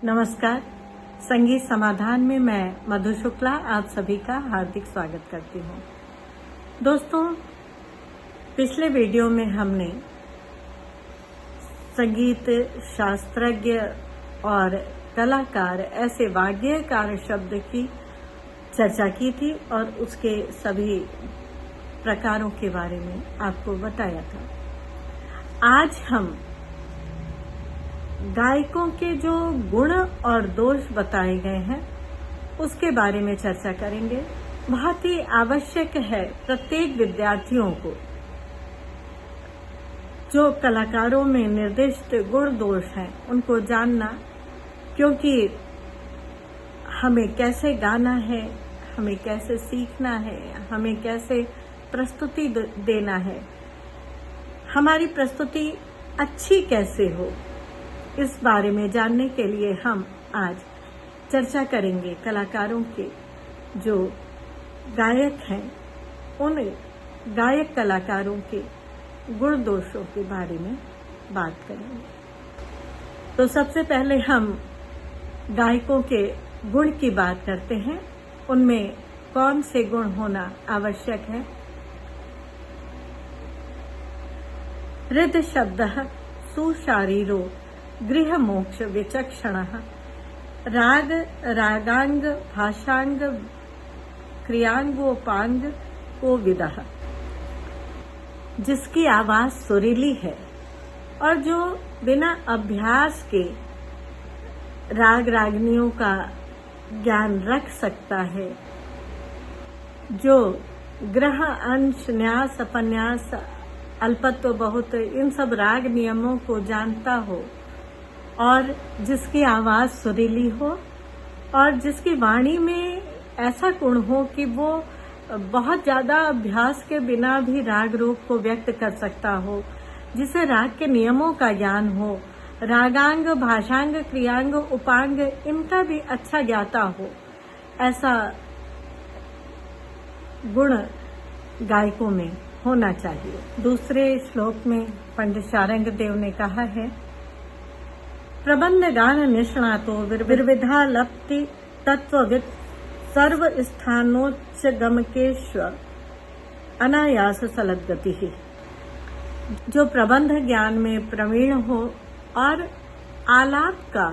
नमस्कार। संगीत समाधान में मैं मधु शुक्ला आप सभी का हार्दिक स्वागत करती हूँ। दोस्तों, पिछले वीडियो में हमने संगीत शास्त्रज्ञ और कलाकार ऐसे वाग्यकार शब्द की चर्चा की थी और उसके सभी प्रकारों के बारे में आपको बताया था। आज हम गायकों के जो गुण और दोष बताए गए हैं उसके बारे में चर्चा करेंगे। बहुत ही आवश्यक है प्रत्येक विद्यार्थियों को जो कलाकारों में निर्दिष्ट गुण दोष हैं उनको जानना, क्योंकि हमें कैसे गाना है, हमें कैसे सीखना है, हमें कैसे प्रस्तुति देना है, हमारी प्रस्तुति अच्छी कैसे हो, इस बारे में जानने के लिए हम आज चर्चा करेंगे कलाकारों के जो गायक हैं उन गायक कलाकारों के गुण दोषों के बारे में बात करेंगे। तो सबसे पहले हम गायकों के गुण की बात करते हैं। उनमें कौन से गुण होना आवश्यक है। हृद शब्दः सुशारीरो गृह मोक्ष विचक्षणः राग रागांग भाषांग क्रियांगोपांग को विदः। जिसकी आवाज सुरीली है और जो बिना अभ्यास के राग रागनियों का ज्ञान रख सकता है, जो ग्रह अंश न्यास अपन्यास अल्पत्व बहुत इन सब राग नियमों को जानता हो और जिसकी आवाज सुरीली हो और जिसकी वाणी में ऐसा गुण हो कि वो बहुत ज्यादा अभ्यास के बिना भी राग रूप को व्यक्त कर सकता हो, जिसे राग के नियमों का ज्ञान हो, रागांग भाषांग क्रियांग उपांग इनका भी अच्छा ज्ञाता हो, ऐसा गुण गायकों में होना चाहिए। दूसरे श्लोक में पंडित शारंग देव ने कहा है, प्रबंध गान निष्णातो विविधा लप्ति तत्वविद सर्व स्थानोच्च गमकेश्व अनायास सलद्गति। जो प्रबंध ज्ञान में प्रवीण हो और आलाप का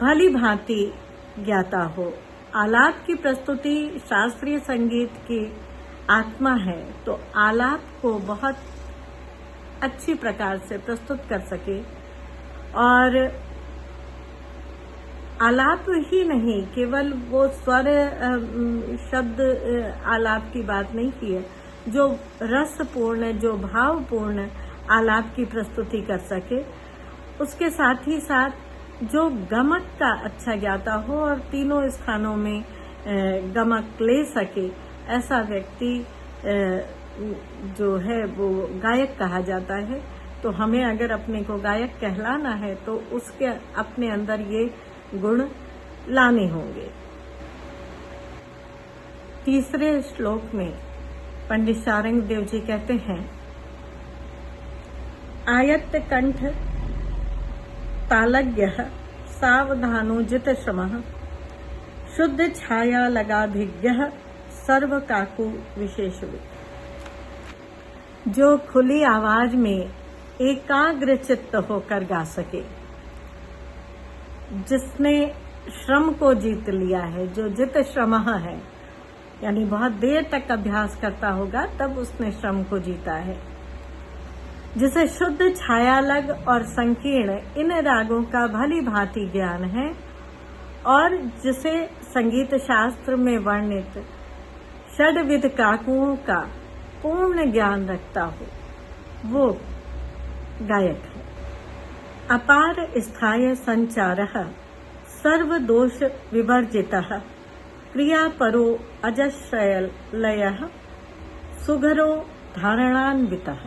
भली भांति ज्ञाता हो। आलाप की प्रस्तुति शास्त्रीय संगीत की आत्मा है, तो आलाप को बहुत अच्छी प्रकार से प्रस्तुत कर सके। और आलाप ही नहीं, केवल वो स्वर शब्द आलाप की बात नहीं की है, जो रसपूर्ण जो भावपूर्ण आलाप की प्रस्तुति कर सके। उसके साथ ही साथ जो गमक का अच्छा ज्ञाता हो और तीनों स्थानों में गमक ले सके, ऐसा व्यक्ति जो है वो गायक कहा जाता है। तो हमें अगर अपने को गायक कहलाना है तो उसके अपने अंदर ये गुण लाने होंगे। तीसरे श्लोक में पंडित शारंग देव जी कहते हैं, आयत्त कंठ तालज्ञः सावधानोजित श्रमः शुद्ध छाया लगाभिज्ञः सर्व काकु विशेषविद। जो खुली आवाज में एकाग्र चित्त होकर गा सके, जिसने श्रम को जीत लिया है, जो जित श्रम है, यानी बहुत देर तक अभ्यास करता होगा तब उसने श्रम को जीता है। जिसे शुद्ध छायालग और संकीर्ण इन रागों का भली भांति ज्ञान है और जिसे संगीत शास्त्र में वर्णित षड्विध काकुओं का पूर्ण ज्ञान रखता हो, वो गायक है। अपार स्थाय संचारः सर्व दोष विवर्जितः क्रियापरो अजश्रयल लयः सुघरो धारणान्वितः।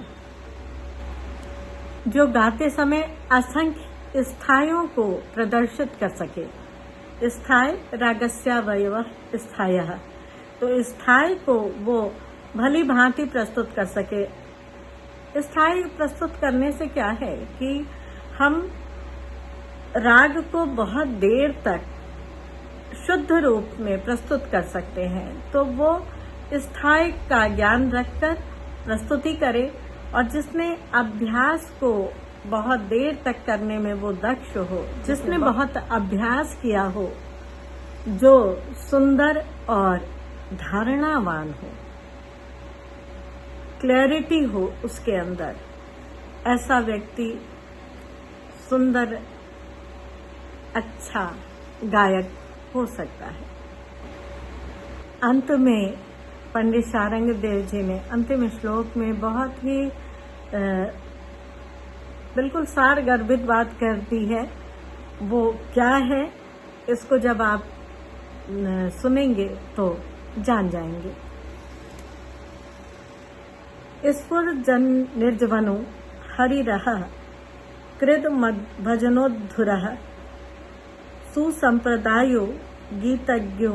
जो गाते समय असंख्य स्थायों को प्रदर्शित कर सके। स्थाय रागस्यावयवः स्थायः, तो स्थाय को वो भली भांति प्रस्तुत कर सके। स्थाई प्रस्तुत करने से क्या है कि हम राग को बहुत देर तक शुद्ध रूप में प्रस्तुत कर सकते हैं, तो वो स्थाई का ज्ञान रखकर प्रस्तुति करे, और जिसने अभ्यास को बहुत देर तक करने में वो दक्ष हो, जिसने बहुत अभ्यास किया हो, जो सुंदर और धारणावान हो, क्लैरिटी हो उसके अंदर, ऐसा व्यक्ति सुंदर अच्छा गायक हो सकता है। अंत में पंडित शारंग देव जी ने अंतिम श्लोक में बहुत ही बिल्कुल सार गर्भित बात कर दी है। वो क्या है, इसको जब आप सुनेंगे तो जान जाएंगे। स्फुर जन निर्जवनो हरिरः कृत भजनोद्धुरः सुसंप्रदायो गीतज्ञो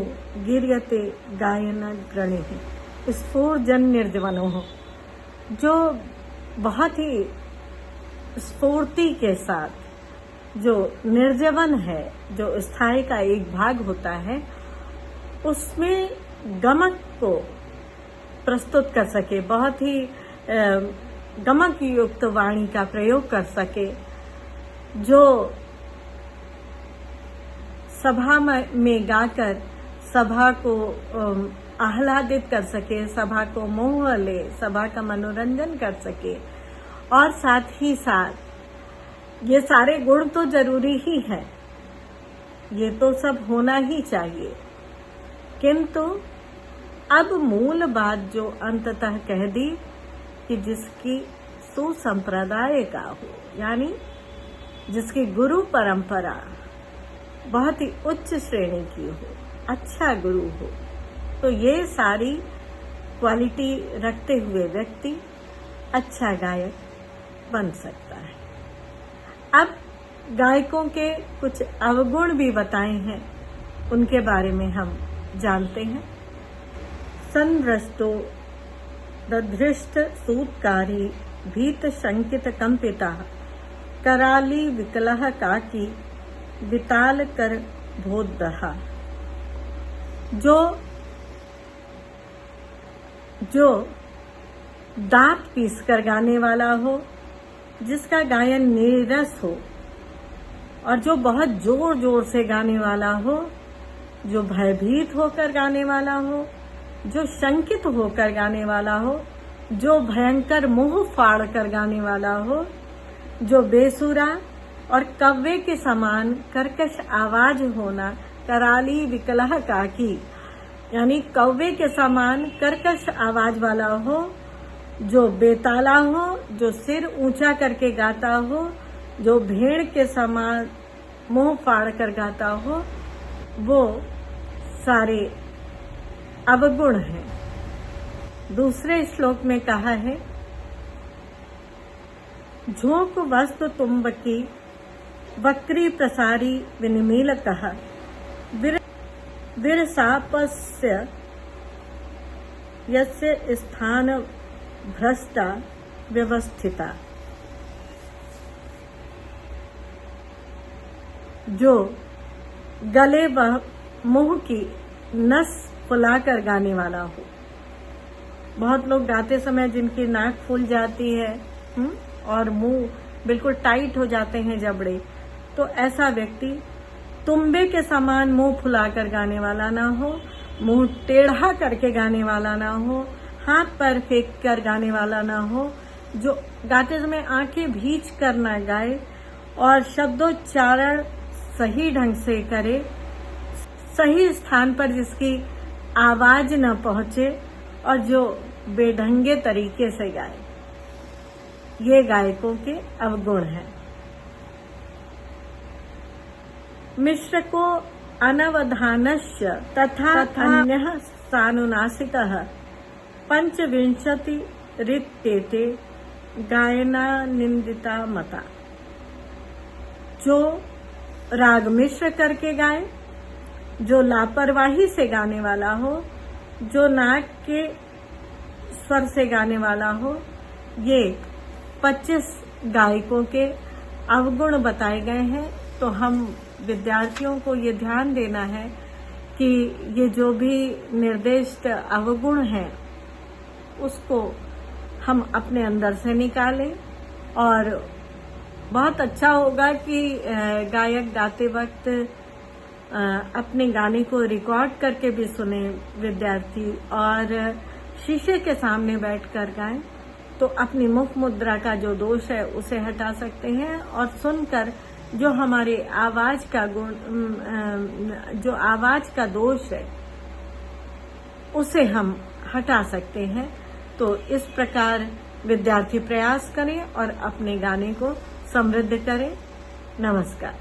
गिर्यते गायन ग्रणिः। स्फुर जन निर्जवनो, जो बहुत ही स्फूर्ति के साथ जो निर्जवन है, जो स्थाई का एक भाग होता है, उसमें गमक को प्रस्तुत कर सके, बहुत ही गमक युक्त वाणी का प्रयोग कर सके, जो सभा में गाकर सभा को आह्लादित कर सके, सभा को मोह ले, सभा का मनोरंजन कर सके, और साथ ही साथ ये सारे गुण तो जरूरी ही है, ये तो सब होना ही चाहिए, किंतु अब मूल बात जो अंततः कह दी कि जिसकी सुसंप्रदाय का हो, यानी जिसकी गुरु परंपरा बहुत ही उच्च श्रेणी की हो, अच्छा गुरु हो, तो ये सारी क्वालिटी रखते हुए व्यक्ति अच्छा गायक बन सकता है। अब गायकों के कुछ अवगुण भी बताए हैं, उनके बारे में हम जानते हैं। संरस्तो दधृष्ट सूत्कारी भीत शंकित कंपिता कराली विकलह काकी विताल कर भोदहा। जो दांत पीस कर गाने वाला हो, जिसका गायन नीरस हो, और जो बहुत जोर जोर से गाने वाला हो, जो भयभीत होकर गाने वाला हो, जो शंकित होकर गाने वाला हो, जो भयंकर मुंह फाड़ कर गाने वाला हो, जो बेसुरा और कव्वे के समान कर्कश आवाज होना, कराली विकलह काकी, यानी कव्वे के समान कर्कश आवाज वाला हो, जो बेताला हो, जो सिर ऊंचा करके गाता हो, जो भेड़ के समान मुंह फाड़ कर गाता हो, वो सारे अवगुण हैं। दूसरे श्लोक में कहा है, झोंक वस्तु तुम्बकी वक्री प्रसारी विनिमीलकः विरसापस्य यस्य स्थान भ्रष्टा व्यवस्थिता। जो गले व मुंह की नस फुलाकर गाने वाला हो। बहुत लोग गाते समय जिनकी नाक फूल जाती है और मुंह बिल्कुल टाइट हो जाते हैं जबड़े, तो ऐसा व्यक्ति तुम्बे के समान मुंह फुलाकर गाने वाला ना हो, मुंह टेढ़ा करके गाने वाला ना हो, हाथ पैर फेंक कर गाने वाला ना हो, जो गाते समय आंखें भींच कर ना गाए और शब्दोच्चारण सही ढंग से करे, सही स्थान पर जिसकी आवाज न पहुंचे और जो बेढंगे तरीके से गाए। ये गायकों के अवगुण हैं। मिश्र को अनवधानस्य तथा अन्यः सानुनासिकः पंचविंशति ऋतेते गायना निंदिता मता। जो राग मिश्र करके गाए, जो लापरवाही से गाने वाला हो, जो नाक के स्वर से गाने वाला हो, ये 25 गायकों के अवगुण बताए गए हैं। तो हम विद्यार्थियों को ये ध्यान देना है कि ये जो भी निर्दिष्ट अवगुण हैं उसको हम अपने अंदर से निकालें। और बहुत अच्छा होगा कि गायक गाते वक्त अपने गाने को रिकॉर्ड करके भी सुने विद्यार्थी, और शीशे के सामने बैठकर गाएं तो अपनी मुख मुद्रा का जो दोष है उसे हटा सकते हैं, और सुनकर जो हमारे आवाज का गुण, जो आवाज का दोष है उसे हम हटा सकते हैं। तो इस प्रकार विद्यार्थी प्रयास करें और अपने गाने को समृद्ध करें। नमस्कार।